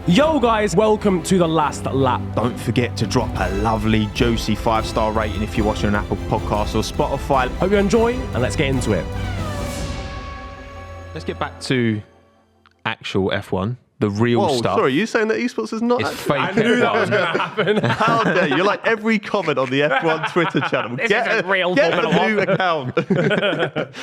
Yo guys, welcome to The Last Lap. Don't forget to drop a lovely, juicy 5-star rating if you're watching on Apple Podcasts or Spotify. Hope you enjoy, and let's get into it. Let's get back to actual F1, the real stuff. Sorry, you saying that esports is not It's actually... fake I knew that was F1. going to happen. How dare you? You're like every comment on the F1 Twitter channel. Isn't real get a Formula new account.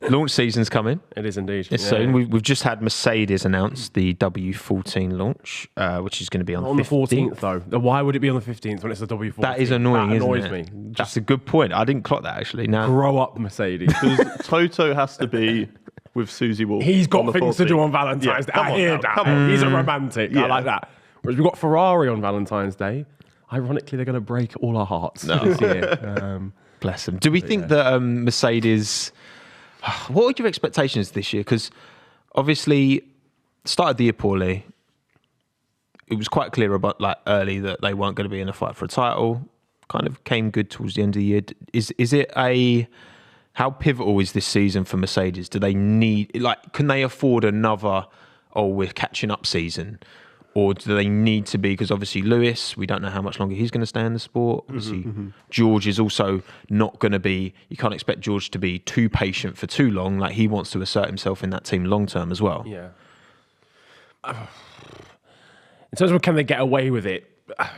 Launch season's coming. It is indeed. It's soon. We've just had Mercedes announce the W14 launch, which is going to be on the 15th. 14th, though. Why would it be on the 15th when it's the W14? That is annoying, that isn't annoys it? me. That's a good point. I didn't clock that, actually. Now, Grow up, Mercedes. Because Toto has to be with Susie Wolf. He's got on the things to 14th. do on Valentine's Day. Come I on hear now, that. come on. He's a romantic. I Yeah. like that. Whereas we've got Ferrari on Valentine's Day. Ironically, they're going to break all our hearts this year. bless them. Do we think that Mercedes... What were your expectations this year? Because obviously, started the year poorly. It was quite clear about early that they weren't going to be in a fight for a title. Kind of came good towards the end of the year. Is it a... How pivotal is this season for Mercedes? Do they need... can they afford another, we're catching up season? Or do they need to be, because obviously Lewis, we don't know how much longer he's going to stay in the sport. Obviously, George is also not going to be, you can't expect George to be too patient for too long. Like, he wants to assert himself in that team long term as well. Yeah. In terms of can they get away with it?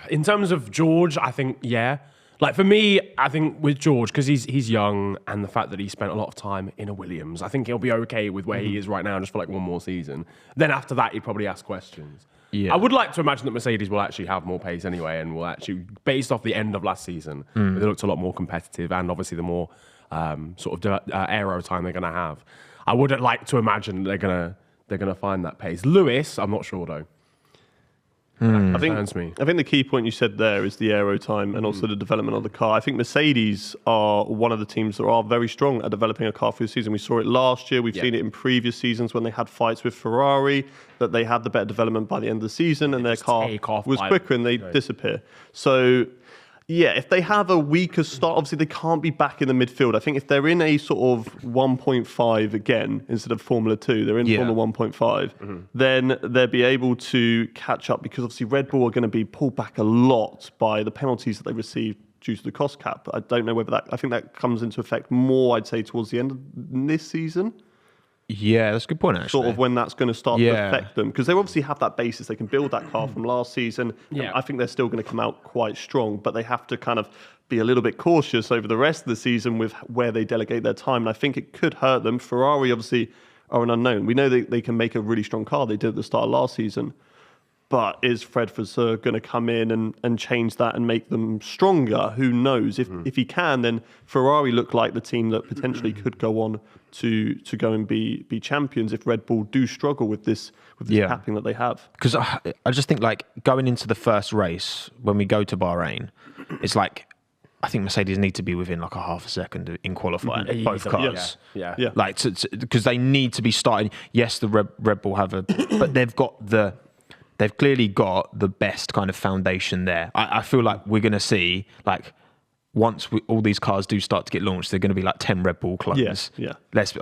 In terms of George, I think, yeah. Like, for me, I think with George, because he's young and the fact that he spent a lot of time in a Williams, I think he'll be okay with where he is right now just for like one more season. Then after that, he'd probably ask questions. Yeah. I would like to imagine that Mercedes will actually have more pace anyway, and will actually, based off the end of last season, they looked a lot more competitive, and obviously the more aero time they're going to have. I would like to imagine they're gonna find that pace. Lewis, I'm not sure though. I think the key point you said there is the aero time and also the development of the car. I think Mercedes are one of the teams that are very strong at developing a car through the season. We saw it last year. We've seen it in previous seasons when they had fights with Ferrari, that they had the better development by the end of the season and their car was quicker and they disappear. So, yeah, if they have a weaker start, obviously they can't be back in the midfield. I think if they're in a sort of 1.5 again, instead of Formula 2, they're in Formula 1.5, then they'll be able to catch up, because obviously Red Bull are going to be pulled back a lot by the penalties that they received due to the cost cap. I don't know whether I think that comes into effect more, I'd say, towards the end of this season. Yeah, that's a good point, actually. Sort of when that's going to start to affect them. Because they obviously have that basis. They can build that car from last season. Yeah. I think they're still going to come out quite strong, but they have to kind of be a little bit cautious over the rest of the season with where they delegate their time. And I think it could hurt them. Ferrari obviously are an unknown. We know they can make a really strong car. They did at the start of last season. But is Fred Vasseur going to come in and change that and make them stronger? Who knows? If he can, then Ferrari look like the team that potentially could go on to go and be champions if Red Bull do struggle with this capping that they have. Because I just think, going into the first race, when we go to Bahrain, it's like, I think Mercedes need to be within a half a second in qualifying, both cars. Yeah. Because they need to be starting. Yes, the Red Bull have but they've clearly got the best kind of foundation there. I feel like we're going to see, once all these cars do start to get launched, they're going to be 10 Red Bull clones. Yeah. Let's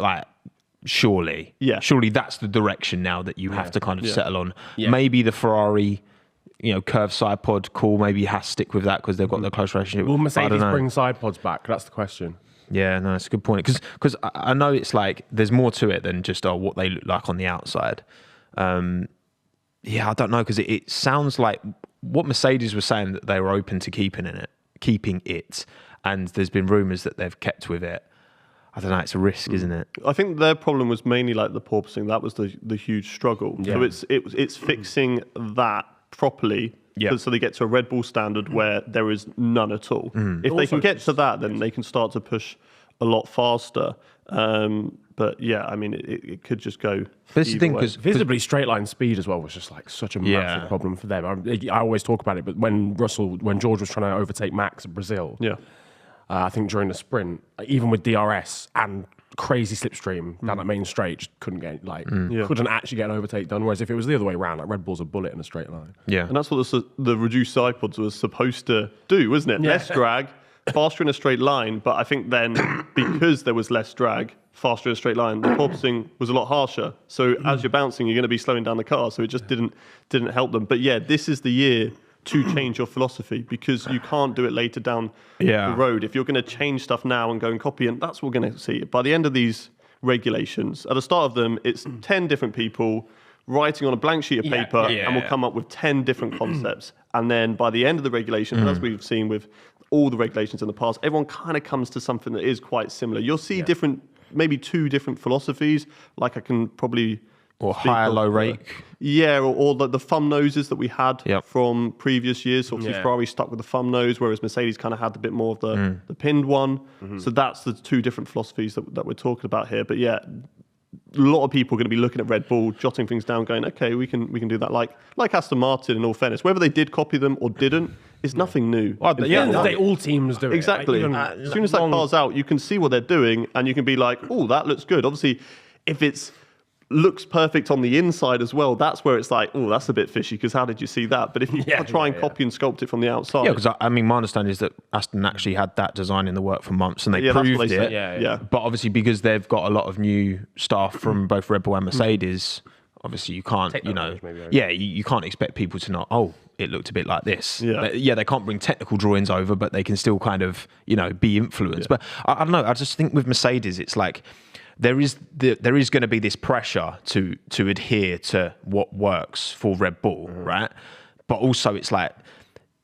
surely. Yeah. Surely that's the direction now that you have to kind of settle on. Yeah. Maybe the Ferrari, curved side pod, cool. Maybe you have to stick with that because they've got the close relationship. Will Mercedes bring side pods back? That's the question. Yeah, no, that's a good point. Because I know it's there's more to it than just what they look like on the outside. Yeah, I don't know, because it sounds like what Mercedes was saying, that they were open to keeping it, and there's been rumours that they've kept with it. I don't know, it's a risk, isn't it? I think their problem was mainly the porpoising. That was the huge struggle. Yeah. So it's fixing that properly, so they get to a Red Bull standard where there is none at all. If they can get to that, then they can start to push a lot faster. But yeah, I mean, it could just go. But it's the thing, because visibly straight line speed as well was just such a massive problem for them. I always talk about it, but when George was trying to overtake Max at Brazil, I think during the sprint, even with DRS and crazy slipstream down that main straight, just couldn't actually get an overtake done. Whereas if it was the other way around, Red Bull's a bullet in a straight line. Yeah, and that's what the reduced side pods was supposed to do, wasn't it? Less drag, faster in a straight line, but I think then because there was less drag, faster in a straight line, the porpoising was a lot harsher. So as you're bouncing, you're going to be slowing down the car. So it just didn't help them. But yeah, this is the year to change your philosophy, because you can't do it later down the road. If you're going to change stuff now and go and copy, and that's what we're going to see. By the end of these regulations, at the start of them, it's 10 different people writing on a blank sheet of paper, and we'll come up with 10 different concepts. And then by the end of the regulation, as we've seen with all the regulations in the past, everyone kind of comes to something that is quite similar. You'll see different, maybe 2 different philosophies, like I can probably... Or higher low rake. Yeah, or the thumb noses that we had from previous years. So obviously Ferrari stuck with the thumb nose, whereas Mercedes kind of had a bit more of the pinned one. So that's the 2 different philosophies that we're talking about here. But yeah, a lot of people are going to be looking at Red Bull, jotting things down, going, okay, we can do that. Like Aston Martin, in all fairness, whether they did copy them or didn't, is nothing new. Well, all teams do it. Exactly. As soon as that car's out, you can see what they're doing, and you can be like, oh, that looks good. Obviously, if it's looks perfect on the inside as well, that's where it's like, oh, that's a bit fishy, because how did you see that? But if you try and copy and sculpt it from the outside... Yeah, because I mean, my understanding is that Aston actually had that design in the work for months, and they proved it. Yeah. But obviously, because they've got a lot of new staff from both Red Bull and Mercedes, obviously you can't, you can't expect people to not, it looked a bit like this. They can't bring technical drawings over, but they can still kind of, be influenced. But I don't know, I just think with Mercedes, it's like, there is going to be this pressure to adhere to what works for Red Bull, right? But also it's like,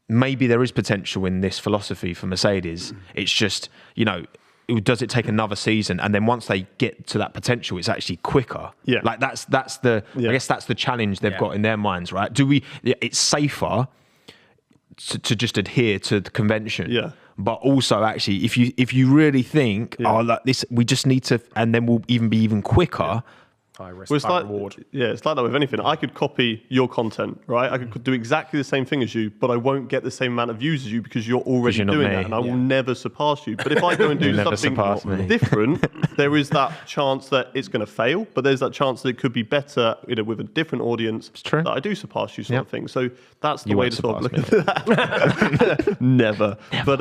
maybe there is potential in this philosophy for Mercedes. It's just, does it take another season? And then once they get to that potential, it's actually quicker. Yeah. Like I guess that's the challenge they've got in their minds, right? It's safer to just adhere to the convention. Yeah. But also, actually, if you really think, like this, we just need to, and then we'll be even quicker. High risk, high reward. Yeah, it's like that with anything. I could copy your content, right? I could do exactly the same thing as you, but I won't get the same amount of views as you because you're already doing that, and I will never surpass you. But if I go and do something different, there is that chance that it's going to fail, but there's that chance that it could be better, with a different audience. It's true. That I do surpass you, sort of thing. So that's the way to sort of look at that. Never. But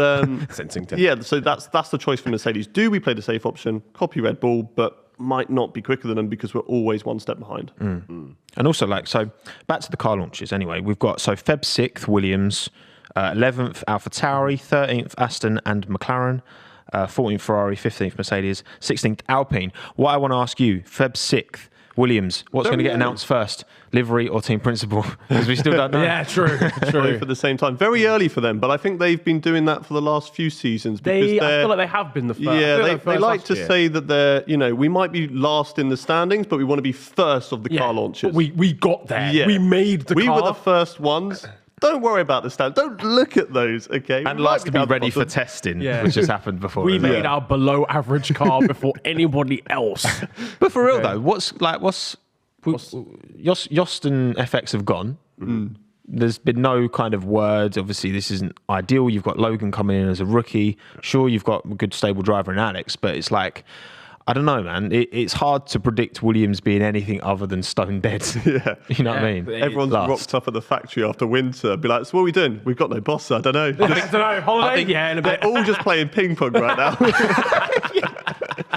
sensing so that's the choice for Mercedes. Do we play the safe option, copy Red Bull, but might not be quicker than them because we're always one step behind. And also, so back to the car launches anyway. We've got, Feb 6th, Williams, 11th, AlphaTauri, 13th, Aston and McLaren, 14th, Ferrari, 15th, Mercedes, 16th, Alpine. What I want to ask you, Feb 6th, Williams, what's going to get announced first? Livery or team principal? Because we still don't know. Yeah, true. For the same time. Very early for them, but I think they've been doing that for the last few seasons. I feel like they have been the first. Yeah, they like to say that they're, we might be last in the standings, but we want to be first of the car launches. We got there. Yeah. We made the car. We were the first ones. Don't worry about the stand. Don't look at those, okay? And like to be ready for testing, which has happened before. We made our below average car before anybody else. But for real though, what's Yost and FX have gone. There's been no kind of word. Obviously, this isn't ideal. You've got Logan coming in as a rookie. Sure, you've got a good stable driver in Alex, but it's like, I don't know, man. It's hard to predict Williams being anything other than stone dead. You know what I mean? Everyone's rocked up at the factory after winter. Be like, so what are we doing? We've got no boss. I don't know. Holiday? In a bit. They're all just playing ping pong right now.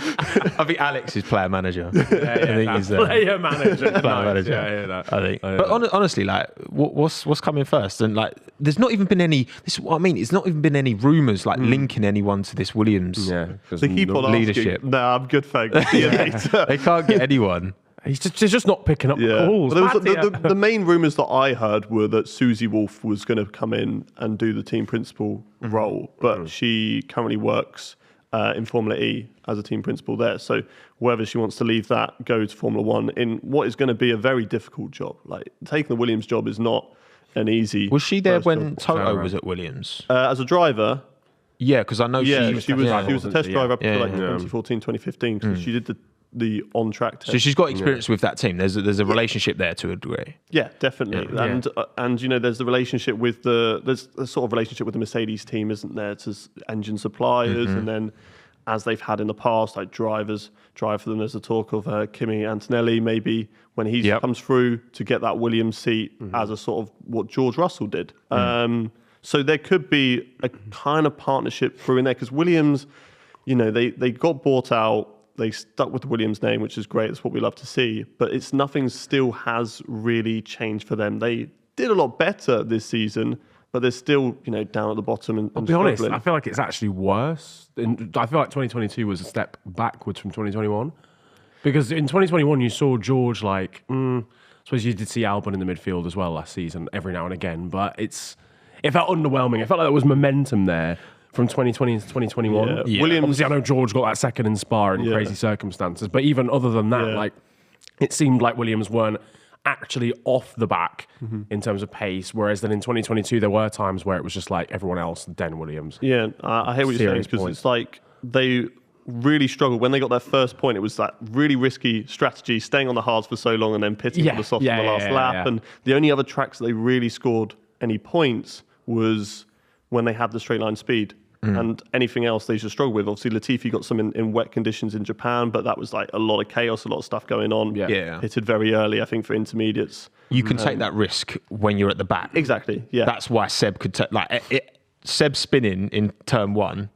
I think Alex is player manager. I think he's player manager. Player manager. I think. But honestly, what's coming first? And there's not even been any. This is what I mean. It's not even been any rumours linking anyone to this Williams. They keep on leadership. Asking, no, I'm good, thanks. See you later. They can't get anyone. He's just not picking up calls. Well, the main rumours that I heard were that Susie Wolff was going to come in and do the team principal role, but she currently works in Formula E as a team principal there. So whether she wants to leave that, go to Formula One in what is going to be a very difficult job. Taking the Williams job is not an easy. Was she there when Toto was at Williams? As a driver? Yeah, because I know she was a test driver up to 2014, 2015, because she did the on-track test. So she's got experience with that team. There's a relationship there to a degree. Yeah, definitely. And there's the relationship with there's a sort of relationship with the Mercedes team, isn't there, to engine suppliers, and then as they've had in the past, drivers drive for them. There's a talk of Kimi Antonelli maybe when he comes through to get that Williams seat as a sort of what George Russell did. So there could be a kind of partnership through in there because Williams, they got bought out. They stuck with the Williams name, which is great. That's what we love to see. But nothing still has really changed for them. They did a lot better this season, but they're still, down at the bottom and I'll be honest, I feel like it's actually worse. I feel like 2022 was a step backwards from 2021. Because in 2021, you saw George I suppose you did see Albon in the midfield as well last season, every now and again. But it felt underwhelming. It felt like there was momentum there from 2020 to 2021. Yeah. Williams, obviously, I know George got that second in Spa in crazy circumstances. But even other than that, it seemed like Williams weren't actually off the back in terms of pace, whereas then in 2022 there were times where it was just like everyone else, then Williams. Yeah, I hear what you're saying because it's like they really struggled when they got their first point. It was that really risky strategy, staying on the hards for so long and then pitting for the softs in the last lap. And the only other tracks that they really scored any points was when they had the straight line speed. And anything else they just struggled with. Obviously, Latifi got some in wet conditions in Japan, but that was like a lot of chaos, a lot of stuff going on. Yeah. Pitted very early, I think, for intermediates. You can take that risk when you're at the back. Exactly, yeah. That's why Seb could take... Seb spinning in turn one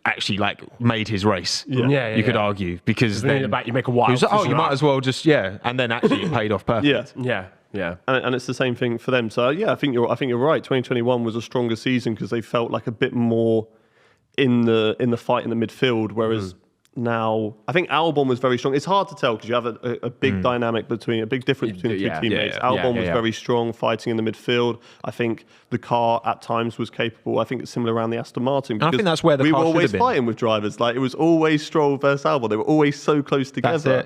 actually made his race. You could argue because then... in the back, you make a wild... you might as well just... And then actually it paid off perfect. Yeah. And it's the same thing for them. So I think you're right. 2021 was a stronger season because they felt like a bit more in the fight in the midfield, whereas now I think Albon was very strong. It's hard to tell because you have a big dynamic a big difference between the two teammates. Albon was very strong fighting in the midfield. I think the car at times was capable. I think it's similar around the Aston Martin. I think that's where the car we were always should have been. fighting with drivers. Like it was always Stroll versus Albon. They were always so close together. That's it.